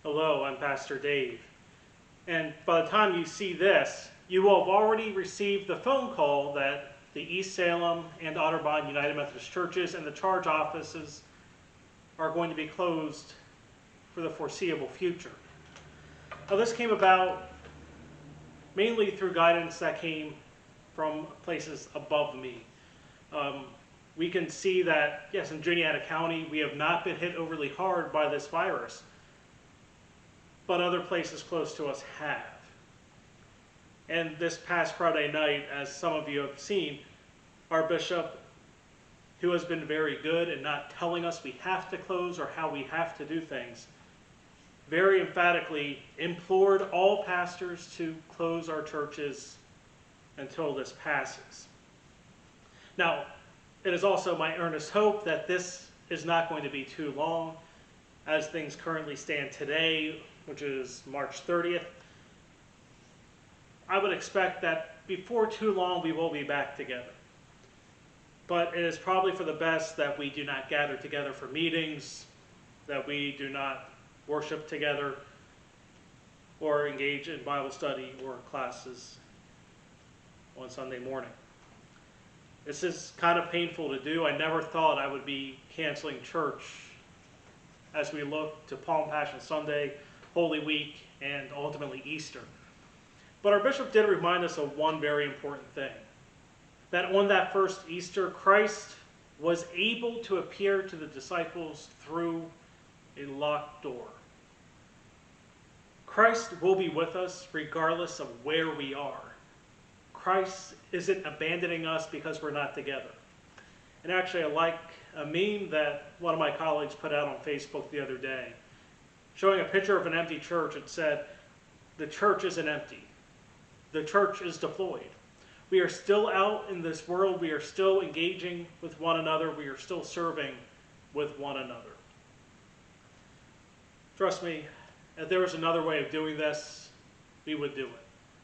Hello, I'm Pastor Dave. And by the time you see this, you will have already received the phone call that the East Salem and Otterbein United Methodist Churches and the charge offices are going to be closed for the foreseeable future. Now, this came about mainly through guidance that came from places above me. We can see that, yes, in Juniata County, we have not been hit overly hard by this virus, but other places close to us have. And this past Friday night, as some of you have seen, our bishop, who has been very good in not telling us we have to close or how we have to do things, very emphatically implored all pastors to close our churches until this passes. Now, it is also my earnest hope that this is not going to be too long. As things currently stand today, which is March 30th, I would expect that before too long we will be back together. But it is probably for the best that we do not gather together for meetings, that we do not worship together, or engage in Bible study or classes on Sunday morning. This is kind of painful to do. I never thought I would be canceling church as we look to Palm Passion Sunday, Holy Week, and ultimately Easter. But our bishop did remind us of one very important thing, that on that first Easter, Christ was able to appear to the disciples through a locked door. Christ will be with us regardless of where we are. Christ isn't abandoning us because we're not together. And actually, I like a meme that one of my colleagues put out on Facebook the other day, showing a picture of an empty church. It said, "The church isn't empty. The church is deployed. We are still out in this world. We are still engaging with one another. We are still serving with one another." Trust me, if there was another way of doing this, we would do it.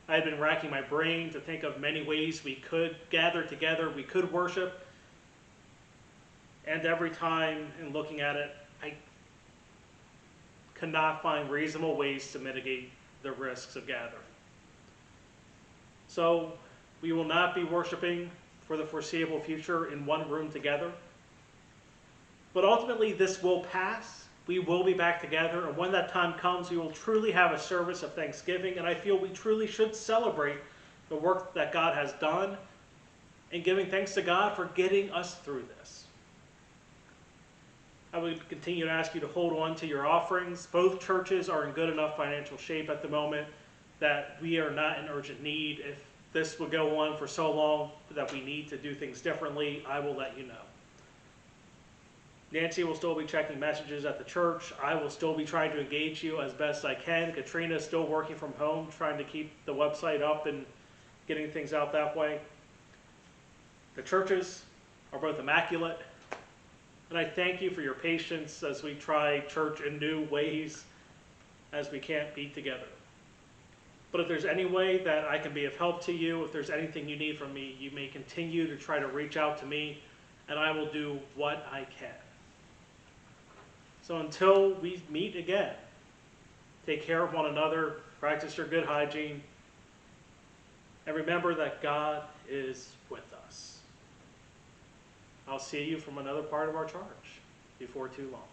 I had been racking my brain to think of many ways we could gather together, we could worship, and every time in looking at it, I could not find reasonable ways to mitigate the risks of gathering. So we will not be worshiping for the foreseeable future in one room together, but ultimately this will pass. We will be back together, and when that time comes, we will truly have a service of thanksgiving, and I feel we truly should celebrate the work that God has done and giving thanks to God for getting us through this. I would continue to ask you to hold on to your offerings. Both churches are in good enough financial shape at the moment that we are not in urgent need. If this would go on for so long that we need to do things differently, I will let you know. Nancy will still be checking messages at the church. I will still be trying to engage you as best I can. Katrina is still working from home, trying to keep the website up and getting things out that way. The churches are both immaculate, and I thank you for your patience as we try church in new ways as we can't be together. But if there's any way that I can be of help to you, if there's anything you need from me, you may continue to try to reach out to me, and I will do what I can. So until we meet again, take care of one another, practice your good hygiene, and remember that God is with us. I'll see you from another part of our charge before too long.